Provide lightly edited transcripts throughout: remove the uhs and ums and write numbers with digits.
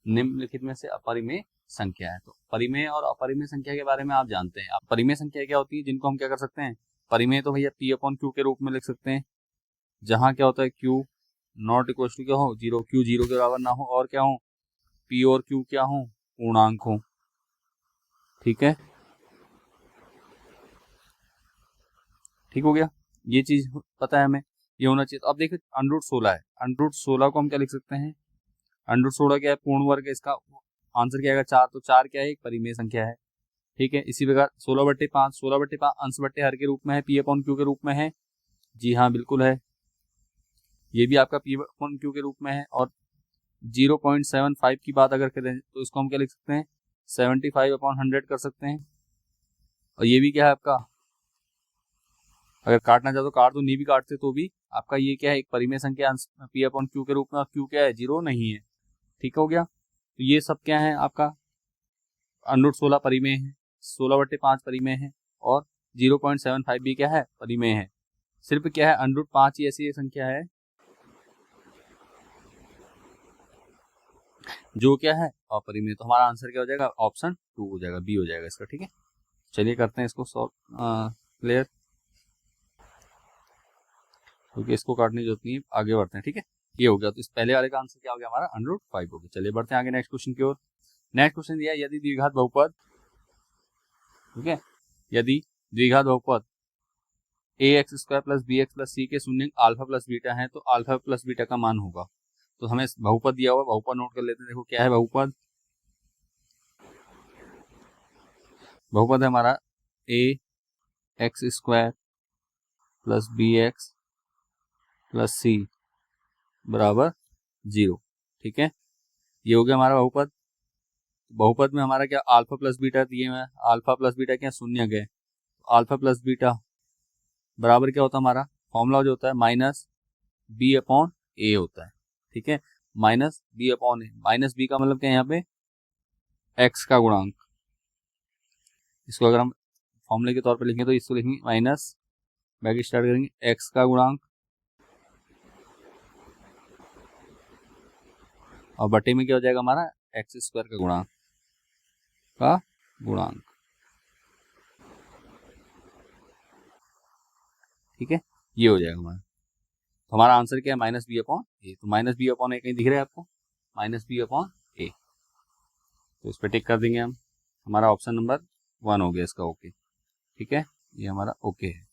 निम्नलिखित में से अपरिमेय संख्या है। तो परिमेय और अपरिमेय संख्या के बारे में आप जानते हैं। आप परिमेय संख्या क्या होती है, जिनको हम क्या कर सकते हैं, परिमेय तो भैया P अपॉन Q के रूप में लिख सकते हैं, जहां क्या होता है Q नॉट इक्वल टू क्या हो, जीरो, Q जीरो के बराबर ना हो, और क्या हो, P और Q क्या हो, पूर्णांक हो। ठीक है, ठीक हो गया, ये चीज पता है हमें, ये होना चाहिए। तो अब देखिए अंडरूट 16 है, अंडरूट 16 को हम क्या लिख सकते हैं, अंडरूट 16 क्या है, पूर्ण वर्ग है, इसका आंसर क्या आएगा 4, तो 4 क्या है, एक परिमेय संख्या है। ठीक है, इसी प्रकार 16/5, 16/5 अंश बट्टे हर के रूप में है, P अपॉन Q के रूप में है, जी हाँ बिल्कुल है, ये भी आपका P अपॉन Q के रूप में है। और 0.75 की बात अगर करें तो इसको हम क्या लिख सकते हैं, 75/100 कर सकते हैं। और ये भी क्या है आपका, अगर काटना चाहो तो काट दो, नहीं भी काटते तो भी आपका ये क्या है, एक परिमेय संख्या P अपॉन Q के रूप में, और Q क्या है, 0 नहीं है। ठीक हो गया, तो ये सब क्या है आपका, अंडरूट 16 परिमेय है, 16/5 परिमेय है, और 0.75 भी क्या है, परिमेय है। सिर्फ क्या है, अंडरूट 5 ही ऐसी एक संख्या है जो क्या है, अपरिमेय। तो हमारा आंसर क्या हो जाएगा, ऑप्शन 2 हो जाएगा, बी हो जाएगा इसका। ठीक है, चलिए करते हैं इसको सॉल्व क्लियर, क्योंकि इसको काटने की जरूरत नहीं है, आगे बढ़ते हैं। ठीक है, ये हो गया, तो इस पहले वाले का आंसर क्या हो गया हमारा, अंडरूट 5 हो गया। चलिए बढ़ते हैं आगे नेक्स्ट क्वेश्चन की ओर। नेक्स्ट क्वेश्चन दिया है, यदि द्विघात बहुपद, ठीक है, यदि द्विघात बहुपद ax² + bx + c के शून्य अल्फा प्लस बीटा है, तो अल्फा प्लस बीटा का मान होगा। तो हमें बहुपद दिया हुआ, बहुपद नोट कर लेते हैं। देखो क्या है बहुपद, बहुपद है हमारा ax² + bx + c बराबर 0। ठीक है, ये हो गया हमारा बहुपद। बहुपद में हमारा क्या, अल्फा प्लस बीटा दिए हुए हैं, अल्फा प्लस बीटा क्या शून्य गए, अल्फा प्लस बीटा बराबर क्या होता है, हमारा फॉर्मूला जो होता है -b/a होता है। ठीक है, -b/a, माइनस बी का मतलब क्या है, यहाँ पे x का गुणांक। इसको अगर हम फॉर्मूले के तौर पर लिखेंगे तो इसको लिखेंगे माइनस, बैक स्टार्ट करेंगे, x का गुणांक, और बटे में क्या हो जाएगा हमारा, x² का गुणांक। ठीक है, ये हो जाएगा हमारा। तो हमारा आंसर क्या है, -b/a। तो -b/a कहीं दिख रहा है आपको, -b/a, तो इस पर टिक कर देंगे हम, हमारा ऑप्शन नंबर 1 हो गया इसका ओके। ठीक है, ये हमारा ओके है।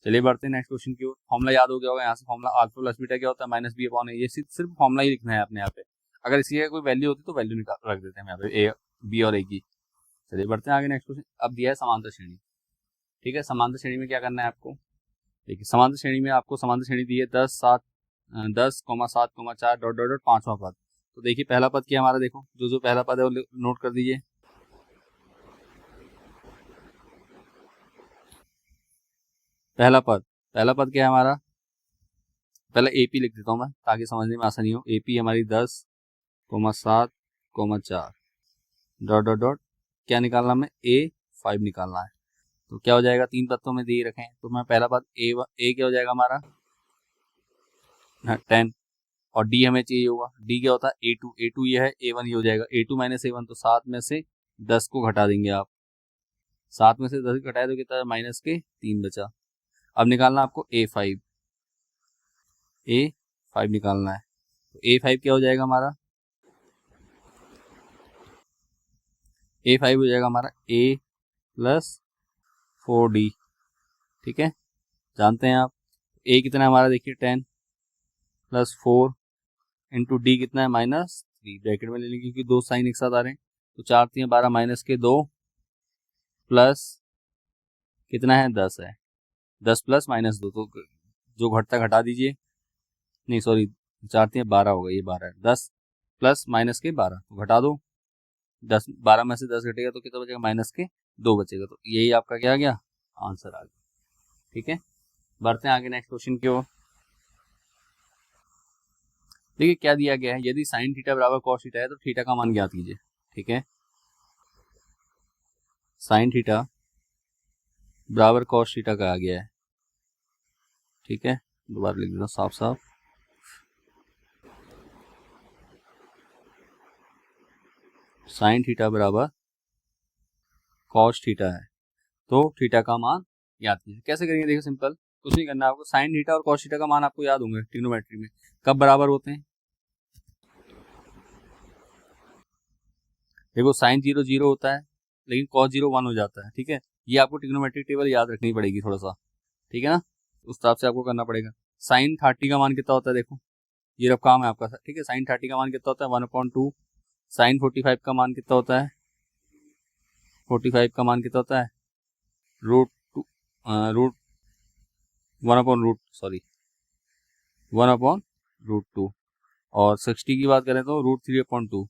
चलिए बढ़ते हैं नेक्स्ट क्वेश्चन की ओर। फॉर्मुला याद हो गया होगा, यहाँ से फॉर्मुला अल्फा प्लस बीटा क्या होता है, -b/a। ये सिर्फ फॉर्मुला ही लिखना है अपने यहाँ पे, अगर इसी का कोई वैल्यू होती तो वैल्यू निकाल रख देते हैं यहाँ पे, ए बी और ए की। चलिए बढ़ते हैं आगे नेक्स्ट क्वेश्चन। अब दिया है समांतर श्रेणी। ठीक है, समांतर श्रेणी में क्या करना है आपको, देखिए समांतर श्रेणी में आपको समांतर श्रेणी दी है 10, 7, 10,7,4 डॉट डॉट डॉट पांचवा पद। तो देखिए पहला पद क्या है हमारा, देखो जो जो पहला पद है वो नोट कर दीजिए। पहला पद क्या है हमारा, पहले एपी लिख देता हूँ मैं ताकि समझने में आसानी हो। एपी हमारी 10,7,4 डॉट डॉट डॉट, क्या निकालना हमें, A5 निकालना है। तो क्या हो जाएगा, 3 तत्वों में दिए रखे हैं, तो मैं पहला पद ए क्या हो जाएगा हमारा 10, और डी हमें चाहिए होगा, डी क्या होता है A2 ये है, A1 ये हो जाएगा, A2 - A1, तो 7 में से 10 को घटा देंगे आप, 7 में से 10 घटाए तो कितना, -3 बचा। अब निकालना आपको A5 निकालना है। तो A5 क्या हो जाएगा हमारा, A5 हो जाएगा हमारा A + 4D। ठीक है, जानते हैं आप A कितना है हमारा, देखिए 10 + 4 इंटू डी कितना है, -3, ब्रैकेट में ले लेंगे क्योंकि दो साइन एक साथ आ रहे हैं। तो 4 3 12, -2 प्लस कितना है, 10 है, 10 + -2, तो जो घटता घटा दीजिए, नहीं सॉरी, 4 3 12 होगा, ये 12 है, 10 + -12 तो घटा दो, 10 12 में से 10 घटेगा तो कितना बचेगा, -2 बचेगा। तो यही आपका क्या आ गया, आंसर आ गया। ठीक है, बढ़ते हैं आगे नेक्स्ट क्वेश्चन की ओर। देखिए क्या दिया गया है, यदि sin थीटा बराबर cos थीटा है तो थीटा का मान ज्ञात कीजिए। ठीक है, sin थीटा बराबर cos थीटा का आ गया है। ठीक है, दोबारा लिख देता हूँ साफ साफ, साइन थीटा बराबर कॉस थीटा है, तो थीटा का मान याद कीजिए। कैसे करेंगे, देखो सिंपल, कुछ नहीं करना आपको। साइन थीटा और कॉस थीटा का मान आपको याद होंगे ट्रिग्नोमेट्री में, कब बराबर होते हैं। देखो साइन 0 0 होता है, लेकिन कॉस 0 1 हो जाता है, ठीक है। ये आपको ट्रिग्नोमेट्रिक टेबल याद रखनी पड़ेगी थोड़ा सा, ठीक है ना, उस हिसाब से आपको करना पड़ेगा। साइन 30 का मान कितना होता है, देखो ये रफ काम है आपका, ठीक है। साइन 30 का मान कितना होता है 1/2। साइन 45 का मान कितना होता है, 45 का मान कितना होता है रूट टू, रूट 1/√2। और 60 की बात करें तो √3/2,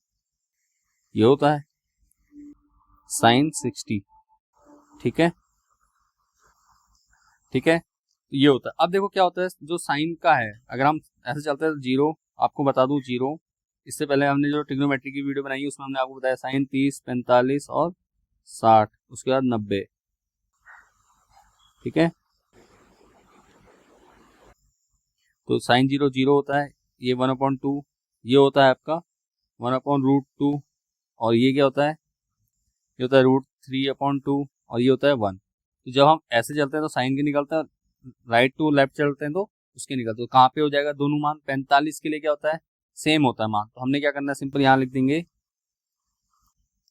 ये होता है साइन 60, ठीक है, ठीक है, ये होता है। अब देखो क्या होता है, जो साइन का है, अगर हम ऐसे चलते हैं तो 0, आपको बता दूं 0, इससे पहले हमने जो ट्रिग्नोमेट्री की वीडियो बनाई है उसमें हमने आपको बताया साइन 30, 45 और 60, उसके बाद 90, ठीक है। तो साइन 0 0 होता है, ये 1/2, ये होता है आपका 1/√2, और ये क्या होता है, ये होता है √3/2, और ये होता है 1। तो जब हम ऐसे चलते हैं तो साइन के निकलता है, राइट टू लेफ्ट चलते हैं तो उसके निकलते हैं। तो कहाँ पे हो जाएगा दोनों मान, 45 के लिए क्या होता है सेम होता है मान, तो हमने क्या करना है सिंपल यहाँ लिख देंगे।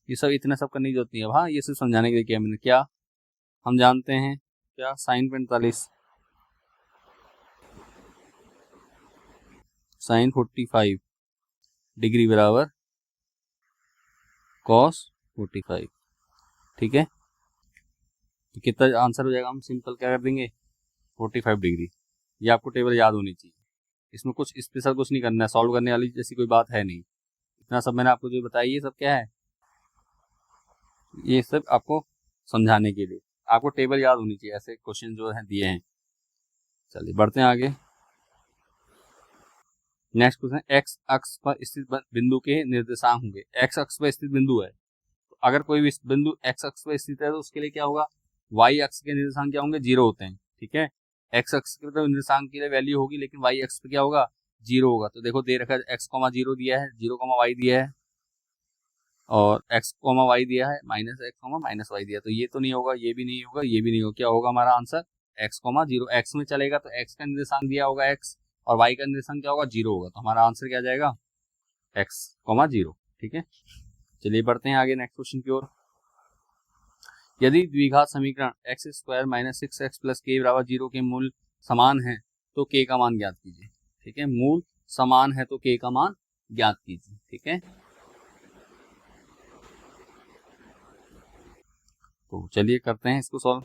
ये सब इतना सब करने की जरूरत नहीं है, हाँ ये सिर्फ समझाने के लिए किया मैंने। क्या हम जानते हैं, क्या साइन 45 साइन 45 डिग्री बराबर कॉस 45, ठीक है। तो कितना आंसर हो जाएगा, हम सिंपल क्या कर देंगे 45 डिग्री। ये आपको टेबल याद होनी चाहिए, इसमें कुछ स्पेशल कुछ नहीं करना है, सॉल्व करने वाली जैसी कोई बात है नहीं। इतना सब मैंने आपको जो बताया ये सब क्या है, ये सब आपको समझाने के लिए, आपको टेबल याद होनी चाहिए, ऐसे क्वेश्चन जो है दिए हैं। चलिए बढ़ते हैं आगे। नेक्स्ट क्वेश्चन, एक्स अक्ष पर स्थित बिंदु के निर्देशांक होंगे। एक्स अक्ष पर स्थित बिंदु है, तो अगर कोई भी बिंदु एक्स अक्ष पर स्थित है तो उसके लिए क्या होगा, वाई अक्ष के निर्देशांक क्या होंगे 0 होते हैं, ठीक है। एक्स अक्ष के तो निर्देशांक के लिए वैल्यू होगी, लेकिन वाई अक्ष पे क्या होगा 0 होगा। तो देखो दे रखा है x,0 दिया है, 0,y दिया है, और x,y दिया है, -x,-y दिया है। तो ये तो नहीं होगा, ये भी नहीं होगा, ये भी नहीं होगा, क्या होगा हमारा आंसर x,0। x में चलेगा तो x का निर्देशांक दिया होगा x, और y का निर्देशांक क्या होगा 0 होगा, तो हमारा आंसर क्या जाएगा x,0, ठीक है। चलिए बढ़ते हैं आगे नेक्स्ट क्वेश्चन की ओर। यदि द्विघात समीकरण x² - 6x + k = 0 के मूल समान है तो k का मान ज्ञात कीजिए, ठीक है। मूल समान है तो k का मान ज्ञात कीजिए, ठीक है। तो चलिए करते हैं इसको सॉल्व।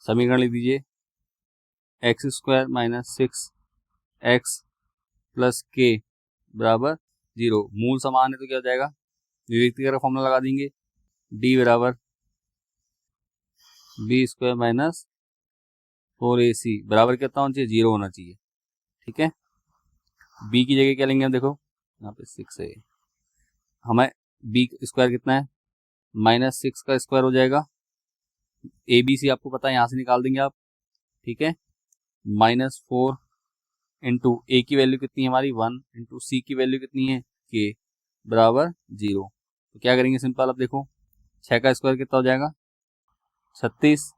समीकरण लिख दीजिए, x² - 6x + k = 0। मूल समान है तो क्या हो जाएगा, विभक्ति का फॉर्मूला लगा देंगे, d = b² - 4ac बराबर कितना होना चाहिए 0 होना चाहिए, ठीक है। b की जगह क्या लेंगे हम, देखो यहाँ पे 6 है, हमें b² कितना है -6 का स्क्वायर हो जाएगा। ए बी सी आपको पता है, यहाँ से निकाल देंगे आप, ठीक है। -4 इंटू ए की वैल्यू कितनी है हमारी 1, इंटू सी की वैल्यू कितनी है k = 0। तो क्या करेंगे सिंपल, अब देखो 6 का स्क्वायर कितना हो जाएगा 36,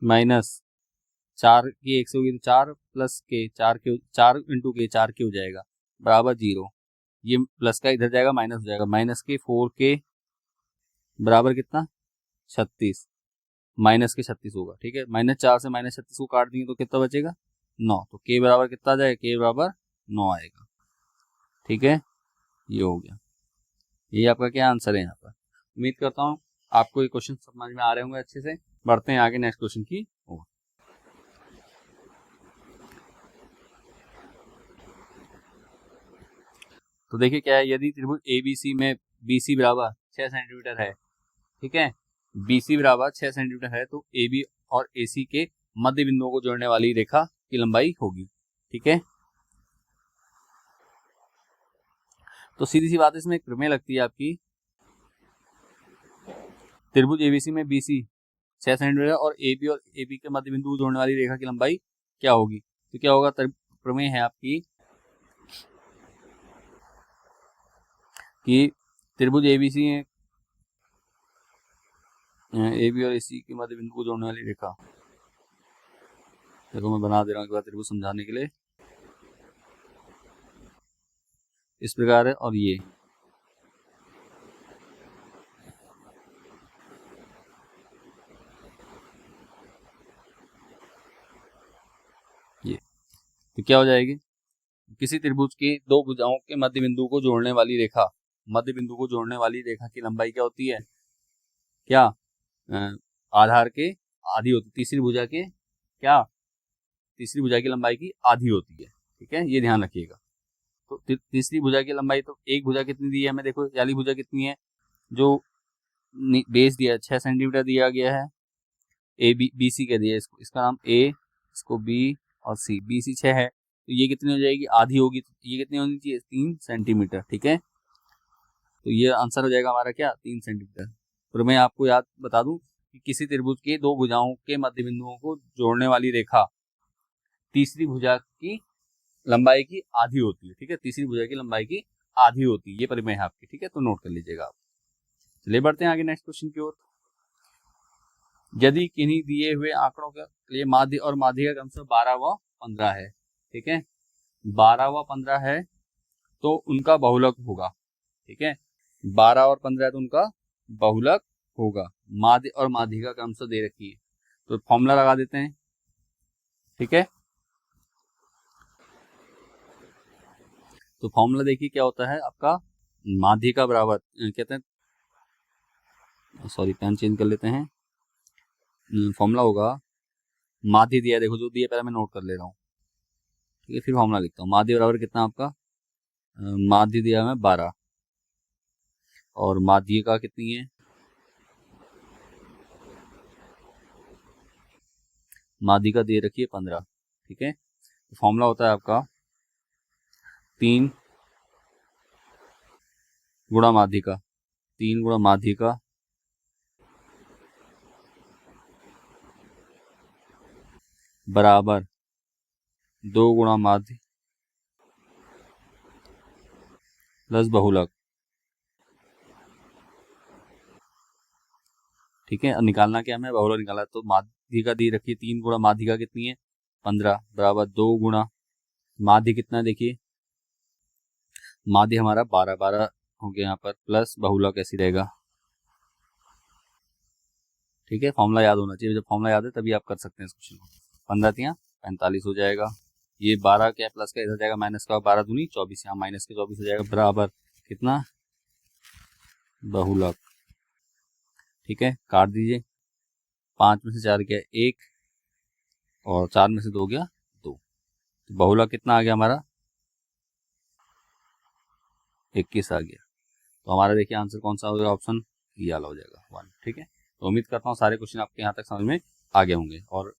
माइनस 4 की 1 से होगी तो 4 प्लस के 4 इंटू के 4 के हो जाएगा बराबर 0। ये प्लस का इधर जाएगा माइनस हो जाएगा, माइनस के 4k बराबर कितना 36, माइनस के 36 होगा, ठीक है। -4 से -36 को काट देंगे तो कितना बचेगा 9, तो k बराबर कितना आ जाएगा, k बराबर 9 आएगा, ठीक है। ये हो गया, ये आपका क्या आंसर है यहाँ पर। उम्मीद करता हूँ आपको ये क्वेश्चन समझ में आ रहे होंगे अच्छे से। बढ़ते हैं आगे नेक्स्ट क्वेश्चन की ओर। तो देखिए क्या है, यदि त्रिभुज ABC में BC बराबर 6 सेंटीमीटर है, ठीक है, BC बराबर 6 सेंटीमीटर है, तो AB और AC के मध्य बिंदुओं को जोड़ने वाली रेखा की लंबाई होगी, ठीक है। तो सीधी सी बात है, इसमें एक प्रमेय लगती है आपकी, त्रिभुज एबीसी में बीसी 6 सेंटीमीटर और एबी के मध्य बिंदु को जोड़ने वाली रेखा की लंबाई क्या होगी? तो क्या होगा, प्रमेय है आपकी कि त्रिभुज एबीसी एबी और एसी के मध्य बिंदु को जोड़ने वाली रेखा, देखो मैं बना दे रहा हूँ एक बार त्रिभुज समझाने के लिए, इस प्रकार है और ये तो क्या हो जाएगी, किसी त्रिभुज के दो भुजाओं के मध्य बिंदु को जोड़ने वाली रेखा, मध्य बिंदु को जोड़ने वाली रेखा की लंबाई क्या होती है, क्या आधार के आधी होती, तीसरी भुजा के क्या, तीसरी भुजा की लंबाई की आधी होती है। ठीक है, ये ध्यान रखिएगा। तो तीसरी भुजा की लंबाई, तो एक भुजा कितनी दी है हमें, देखो वाली भुजा कितनी है, जो बेस दिया है 6 सेंटीमीटर दिया गया है, ए बी सी के दिया है, इसका नाम ए, इसको बी और सी, बी सी 6 है, तो ये कितनी हो जाएगी, आधी होगी, तो ये कितनी होनी चाहिए, 3 सेंटीमीटर। ठीक है, तो ये आंसर हो जाएगा हमारा क्या, 3 सेंटीमीटर। तो मैं आपको याद बता दूं कि किसी त्रिभुज के दो भुजाओं के मध्य बिंदुओं को जोड़ने वाली रेखा तीसरी भुजा की लंबाई की आधी होती है। ठीक है, तीसरी भुजा की लंबाई की आधी होती है, ये परिमेय है आपकी। ठीक है, तो नोट कर लीजिएगा आप। चलिए बढ़ते हैं आगे नेक्स्ट क्वेश्चन की ओर। यदि किन्हीं दिए हुए आंकड़ों के लिए माध्य और माध्यिका का क्रमशः 12 व 15 है, ठीक है, 12 व 15 है तो उनका बहुलक होगा। ठीक है, 12 और 15 है तो उनका बहुलक होगा। माध्य और माध्यिका क्रमशः दे रखी है, तो फॉर्मूला लगा देते हैं। ठीक है, तो फॉर्मूला देखिए क्या होता है आपका, माध्यिका बराबर कहते हैं, सॉरी पेन चेंज कर लेते हैं, फॉर्मूला होगा, माध्य दिया, देखो जो दिया पहले मैं नोट कर ले रहा हूँ। ठीक है, फिर फॉर्मूला लिखता हूँ। माध्य बराबर कितना आपका, माध्य दिया है 12 और माध्यिका कितनी है, माध्यिका दे रखी है 15। ठीक है, तो फॉर्मूला होता है आपका 3 गुणा माध्यिका, 3 गुणा माध्यिका बराबर 2 गुणा माध्य प्लस बहुलक। ठीक है, निकालना क्या हमें, बहुलक निकाला, तो माध्यिका दी रखी है 3 गुणा माध्यिका कितनी है 15 बराबर 2 गुणा माध्य कितना, देखिए माध्य हमारा 12 हो गया यहाँ पर, प्लस बहुलक ऐसी रहेगा। ठीक है, फॉर्मूला याद होना चाहिए, जब फॉर्मूला याद है तभी आप कर सकते हैं इस क्वेश्चन को। 15 तियां 45 हो जाएगा, ये 12 क्या प्लस का इधर जाएगा माइनस का, 12 दूनी 24, यहाँ माइनस के 24 हो जाएगा, बराबर कितना, बहुलक। ठीक है, काट दीजिए, 5 में से 4 गया 1 और 4 में से 2 गया 2, तो बहुलक कितना आ गया हमारा 21 आ गया। तो हमारा देखिए आंसर कौन सा हो जाएगा, ऑप्शन ये वाला हो जाएगा 1। ठीक है, तो उम्मीद करता हूँ सारे क्वेश्चन आपके यहाँ तक समझ में आ गए होंगे और